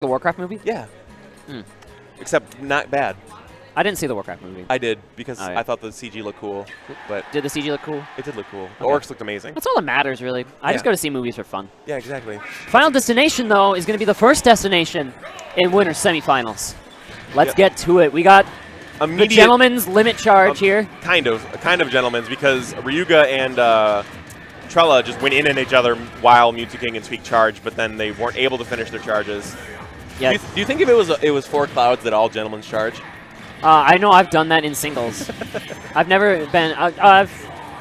The Warcraft movie? Yeah. Hmm. Except not bad. I didn't see the Warcraft movie. I did because Oh, yeah. I thought the CG looked cool, but Did the CG look cool? it did look cool. The Okay. orcs looked amazing. That's all that matters, really. I just Yeah. go to see movies for fun. Yeah, exactly. Final destination, though, is going to be the first destination in winter semifinals. Let's Yep. get to it. We got the Immediate, gentleman's limit charge here. kind of gentlemen's, because Ryuga and Trela just went in each other while Mew2King and Tweek charged, but then they weren't able to finish their charges. Yeah, Do you think if it was 4 clouds that all gentlemen's charge? I know I've done that in singles. I've never been. I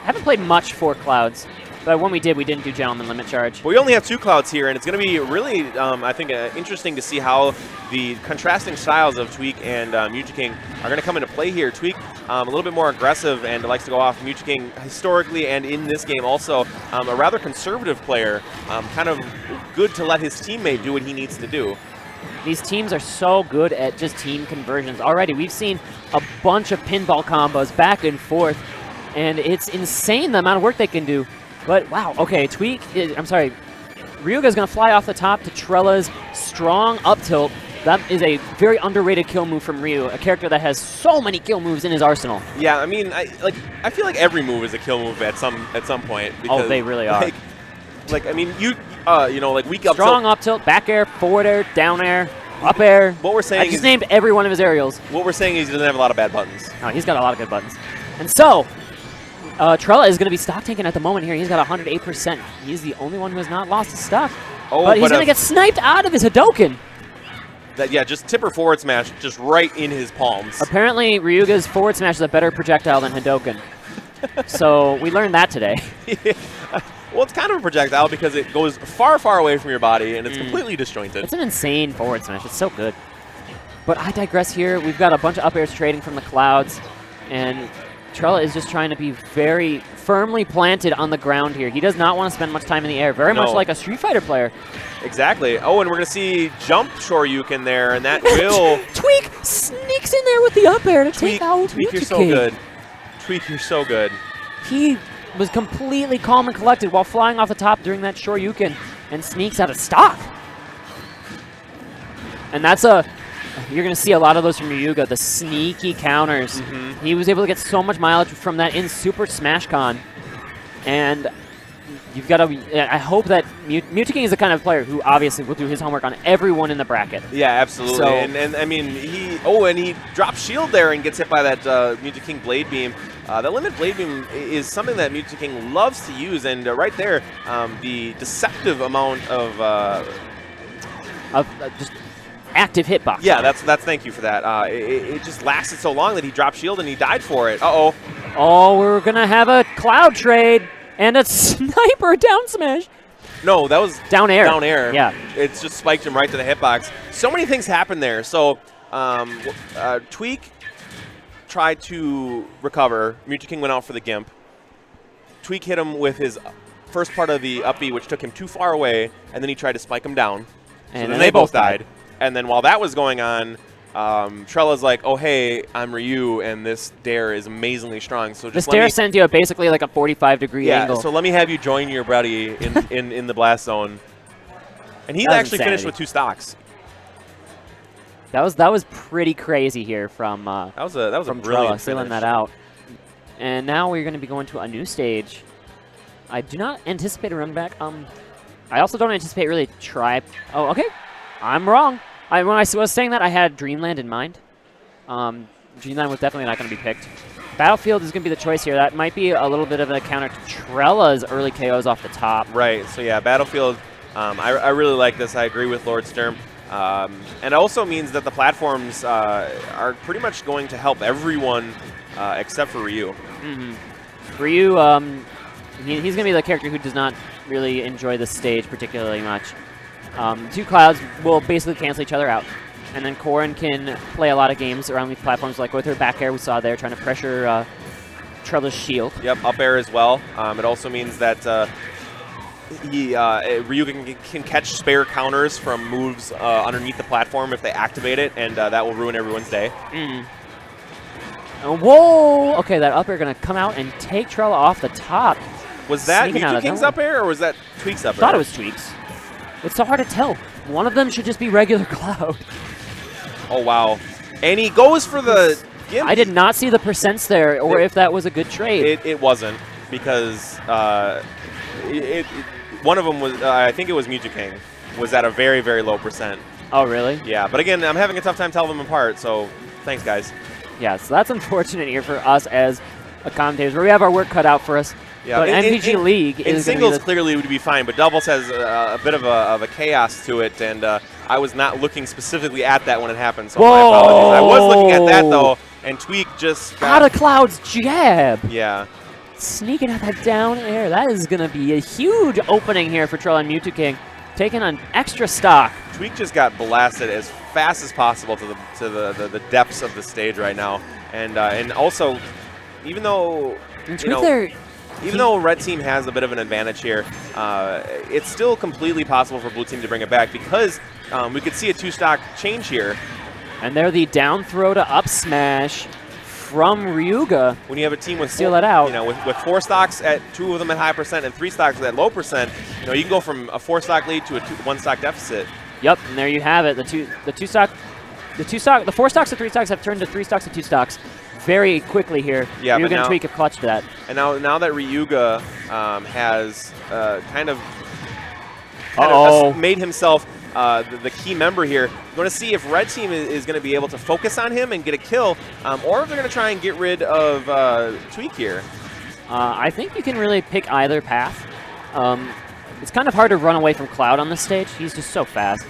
haven't played much for Clouds, but when we did, we didn't do gentleman limit charge. Well, we only have 2 clouds here, and it's going to be really, I think, interesting to see how the contrasting styles of Tweek and Mew2King are going to come into play here. Tweek, a little bit more aggressive and likes to go off. Mew2King, historically and in this game also, a rather conservative player, kind of good to let his teammate do what he needs to do. These teams are so good at just team conversions. Already, we've seen a bunch of pinball combos back and forth, and it's insane the amount of work they can do. But, wow, okay, Ryuga's going to fly off the top to Trela's strong up tilt. That is a very underrated kill move from Ryu, a character that has so many kill moves in his arsenal. Yeah, I mean, I feel like every move is a kill move at some point. Because, Oh, they really are. I mean, weak up Strong tilt. up tilt, back air, forward air, down air, up air. What we're saying I just is named every one of his aerials. what we're saying is he doesn't have a lot of bad buttons. Oh, he's got a lot of good buttons. And so, Trela is going to be stock taken at the moment here. He's got 108%. He's the only one who has not lost his stock. Oh, but he's going to get sniped out of his Hadoken. Just tipper forward smash just right in his palms. Apparently, Ryuga's forward smash is a better projectile than Hadoken. So we learned that today. Well, it's kind of a projectile because it goes far, far away from your body, and it's completely disjointed. It's an insane forward smash. It's so good. But I digress here. We've got a bunch of up airs trading from the clouds, and Trela is just trying to be very firmly planted on the ground here. He does not want to spend much time in the air, very much like a Street Fighter player. Exactly. Oh, and we're going to see jump Shoryuken there, and that will... Tweek sneaks in there with the up air to take out Tweek, you're so Mew2King. good. Tweek, you're so good. He was completely calm and collected while flying off the top during that Shoryuken and sneaks out of stock. And that's you're going to see a lot of those from Ryuga, the sneaky counters. He was able to get so much mileage from that in Super Smash Con. And you've got to, I hope that Mew2King is the kind of player who obviously will do his homework on everyone in the bracket. Yeah, absolutely. So, and I mean, he drops shield there and gets hit by that Mew2King Blade Beam. That Limit Blade Beam is something that Mew2King loves to use, and right there, the deceptive amount of just active hitbox. Yeah, that's thank you for that. It just lasted so long that he dropped shield and he died for it. Uh-oh. Oh, we're going to have a cloud trade and a sniper down smash. No, that was down air. Down air. Yeah. It's just spiked him right to the hitbox. So many things happened there. So Tweek tried to recover. Mew2King went out for the Gimp. Tweek hit him with his first part of the up B, which took him too far away, and then he tried to spike him down. And so then they both died. And then while that was going on, Trela's like, oh, hey, I'm Ryu, and this dare is amazingly strong. So just this dare sends you basically like a 45-degree angle. Yeah, so let me have you join your buddy in the blast zone. And he's actually finished with 2 stocks. That was pretty crazy here from that was a from brilliant Trela, sealing that out. And now we're going to be going to a new stage. I do not anticipate a run back. I also don't anticipate really try. Oh, okay. I'm wrong. When I was saying that, I had Dreamland in mind. Dreamland was definitely not going to be picked. Battlefield is going to be the choice here. That might be a little bit of a counter to Trela's early KOs off the top. Right. So yeah, Battlefield. I really like this. I agree with Lord Sturm. And it also means that the platforms are pretty much going to help everyone except for Ryu. Ryu, he's going to be the character who does not really enjoy the stage particularly much. 2 clouds will basically cancel each other out. And then Corrin can play a lot of games around these platforms, like with her back air we saw there, trying to pressure Trela's shield. Yep, up air as well. It also means that Ryu can catch spare counters from moves underneath the platform if they activate it, and that will ruin everyone's day. Whoa! Okay, that up air going to come out and take Trela off the top. Was that Mew2King's up air, or was that Tweek's up air? I thought it was Tweek's. It's so hard to tell. one of them should just be regular Cloud. Oh, wow. And he goes for the Gimp. I did not see the percents there, or if that was a good trade. It wasn't, because one of them was, I think it was Mew2King, was at a very, very low percent. Oh, really? Yeah, but again, I'm having a tough time telling them apart, so thanks, guys. Yeah, so that's unfortunate here for us as commentators, where we have our work cut out for us. Yeah, but MVG League in is singles clearly would be fine, but doubles has a bit of a chaos to it, and I was not looking specifically at that when it happened, so my apologies. I was looking at that, though, and Tweek just got... out of Cloud's jab! Yeah. Sneaking out that down air. That is going to be a huge opening here for Trela and Mew2King, taking on extra stock. Tweek just got blasted as fast as possible to the depths of the stage right now, and also, even though even though Red Team has a bit of an advantage here, it's still completely possible for Blue Team to bring it back, because we could see a two-stock change here. And they're the down throw to up smash from Ryuga. When you have a team with steal it out, with 4 stocks at 2 of them at high percent and 3 stocks at low percent, you can go from a 4-stock lead to a 1-stock deficit. Yep, and there you have it. The 4 stocks and 3 stocks have turned to 3 stocks and 2 stocks very quickly here. Yeah, Ryuga and Tweek have clutched that. And now that Ryuga has kind of made himself the key member here, we're going to see if Red Team is going to be able to focus on him and get a kill, or if they're going to try and get rid of Tweek here. I think you can really pick either path. It's kind of hard to run away from Cloud on this stage. He's just so fast.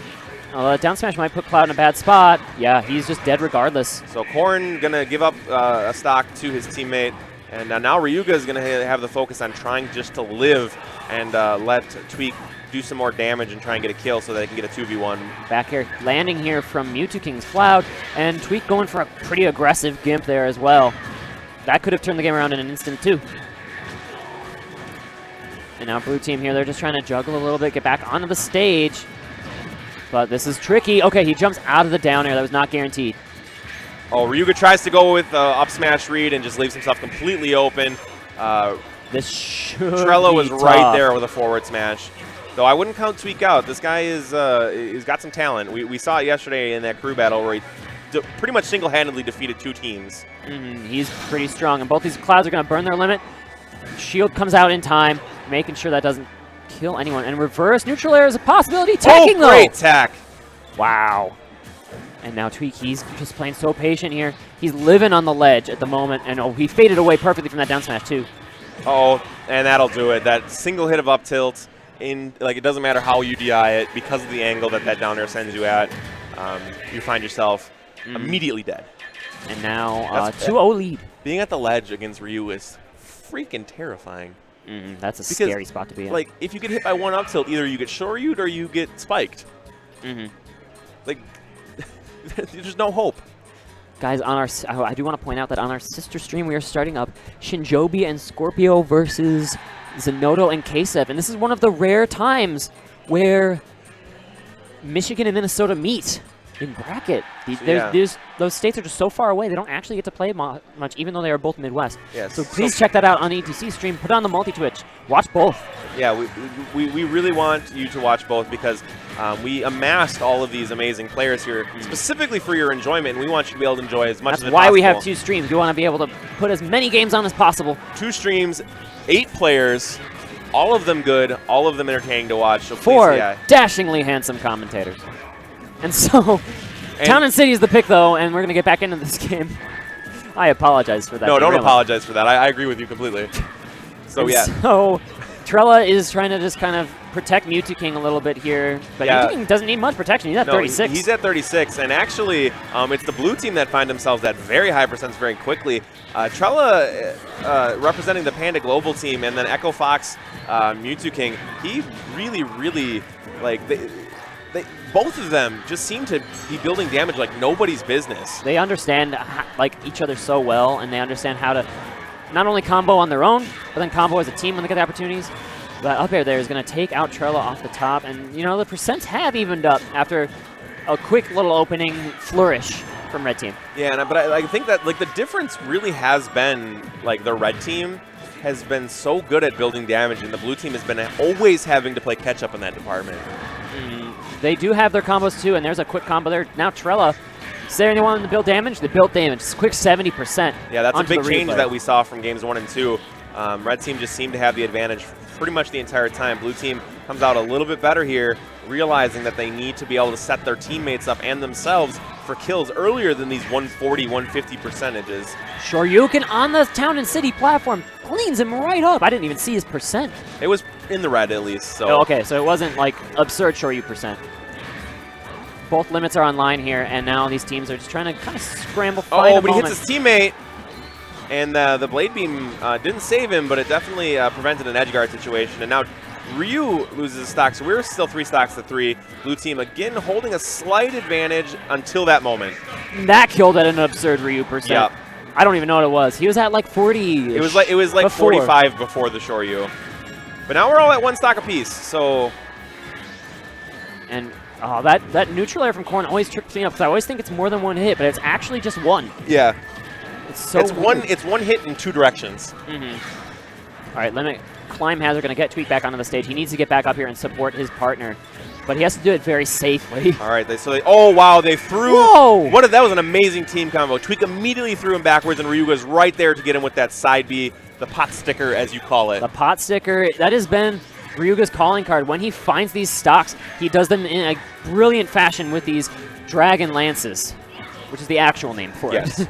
Down smash might put Cloud in a bad spot. Yeah, he's just dead regardless. So Corrin going to give up a stock to his teammate, and now Ryuga is going to have the focus on trying just to live and let Tweek do some more damage and try and get a kill so that they can get a 2v1. Back here, landing here from Mew2King's Cloud, and Tweek going for a pretty aggressive Gimp there as well. That could have turned the game around in an instant too. And now Blue Team here, they're just trying to juggle a little bit, get back onto the stage. But this is tricky. Okay, he jumps out of the down air. That was not guaranteed. Oh, Ryuga tries to go with up smash read and just leaves himself completely open. This should Trela was tough. right there with a forward smash. Though I wouldn't count Tweek out. This guy he's got some talent. We saw it yesterday in that crew battle where he pretty much single-handedly defeated 2 teams. He's pretty strong, and both these Clouds are going to burn their limit. Shield comes out in time, making sure that doesn't kill anyone. And reverse neutral air is a possibility. Tacking, though. Great tack. Wow. And now Tweek, he's just playing so patient here. He's living on the ledge at the moment, and he faded away perfectly from that down smash too. Oh, and that'll do it. That single hit of up tilt, it doesn't matter how you DI it, because of the angle that down air sends you at, you find yourself immediately dead. And now 2-0 lead. Being at the ledge against Ryu is freaking terrifying. That's a scary spot to be in. Like, if you get hit by one up tilt, either you get shoryu'd or you get spiked. Like, there's no hope. Guys, I do want to point out that on our sister stream, we are starting up Shinjobi and Scorpio versus Zenodo and K-Sev. And this is one of the rare times where Michigan and Minnesota meet in bracket. Those states are just so far away, they don't actually get to play much, even though they are both Midwest. Yes. So please check that out on E2C stream. Put on the multi-Twitch. Watch both. Yeah, we really want you to watch both, because we amassed all of these amazing players here specifically for your enjoyment, and we want you to be able to enjoy as much as possible. That's why we have 2 streams. We want to be able to put as many games on as possible. 2 streams, 8 players, all of them good, all of them entertaining to watch. So 4 dashingly handsome commentators. And so, Town and City is the pick, though, and we're going to get back into this game. I apologize for that. No, don't apologize for that. I agree with you completely. So, yeah. So, Trela is trying to just kind of protect Mew2King a little bit here. But Mew2King doesn't need much protection. He's at 36. He's at 36. And actually, it's the blue team that find themselves at very high percents very quickly. Trela representing the Panda Global team, and then Echo Fox, Mew2King, he really, really, like, both of them just seem to be building damage like nobody's business. They understand each other so well, and they understand how to not only combo on their own, but then combo as a team when they get the opportunities. That up air there is going to take out Trela off the top, and the percents have evened up after a quick little opening flourish from Red Team. Yeah, but I think that the difference really has been the Red Team has been so good at building damage, and the blue team has been always having to play catch up in that department. They do have their combos too, and there's a quick combo there. Now Trela, say they wanted to build damage, they built damage. It's a quick 70%. Yeah, that's a big change replay. that we saw from games 1 and 2. Red team just seemed to have the advantage pretty much the entire time. Blue team comes out a little bit better here, realizing that they need to be able to set their teammates up and themselves for kills earlier than these 140, 150 percentages. Ryuga on the Town and City platform cleans him right up. I didn't even see his percent. It was in the red at least. So Oh, okay, so it wasn't like absurd Shoryu percent. Both limits are online here, and now these teams are just trying to kind of scramble. Find a but he moment. hits his teammate, and the Blade Beam didn't save him, but it definitely prevented an edge guard situation. And now Ryu loses his stock, so we're still 3 stocks to 3. Blue team again holding a slight advantage until that moment. That killed at an absurd Ryu percent. Yep. I don't even know what it was. He was at like 40. It was like before. 45 before the Shoryu. But now we're all at 1 stock apiece. So And oh, that neutral air from Corn always trips me up because I always think it's more than 1 hit, but it's actually just 1. yeah, It's so it's weird. one hit in 2 directions. All right, Limit Climb Hazard going to get Tweek back onto the stage. He needs to get back up here and support his partner, but he has to do it very safely. All right, oh wow, they threw. Whoa! That was an amazing team combo. Tweek immediately threw him backwards, and Ryuga's right there to get him with that side B, the pot sticker as you call it. The pot sticker, that has been Ryuga's calling card. When he finds these stocks, he does them in a brilliant fashion with these Dragon Lances, which is the actual name for Yes. it.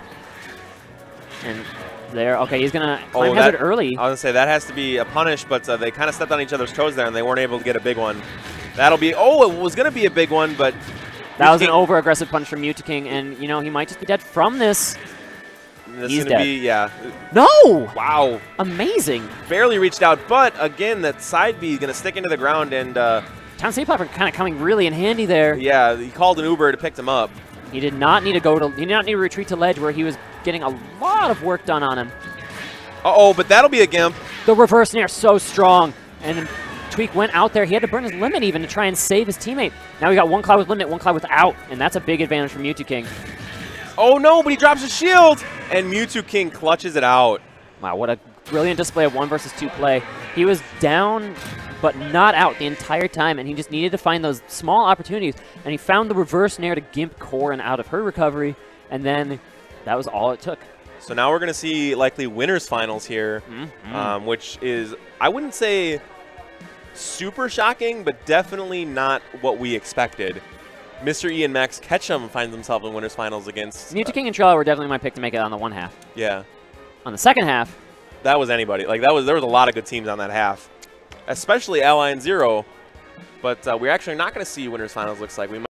And there, okay, he's going to Climb Hazard early. I was going to say, that has to be a punish, but they kind of stepped on each other's toes there, and they weren't able to get a big one. That'll be, it was going to be a big one, but That was an over-aggressive punch from Mew2King, and, you know, he might just be dead from this. He's gonna dead. be, yeah. No! Wow. Amazing. Barely reached out, but again, that side B is going to stick into the ground, and Town City platform kind of coming really in handy there. yeah, he called an Uber to pick him up. He did not need to he did not need to retreat to ledge where he was getting a lot of work done on him. Uh-oh, but that'll be a gimp. The reverse nair so strong, and Tweek went out there. He had to burn his limit even to try and save his teammate. Now we got 1 cloud with limit, 1 cloud without, and that's a big advantage for Mew2King. Oh no, but he drops his shield, and Mew2King clutches it out. Wow, what a brilliant display of 1 versus 2 play. He was down, but not out the entire time, and he just needed to find those small opportunities, and he found the reverse nair to gimp Corrin out of her recovery, and then that was all it took. So now we're going to see likely winners finals here, which is, I wouldn't say super shocking, but definitely not what we expected. Mr. E and Max Ketchum finds themselves in winners finals against Mew2King and Trela were definitely my pick to make it on the 1 half. Yeah. On the second half, That was anybody. Like there was a lot of good teams on that half, especially Ally and Zero. But we're actually not going to see winners finals. Looks like we might.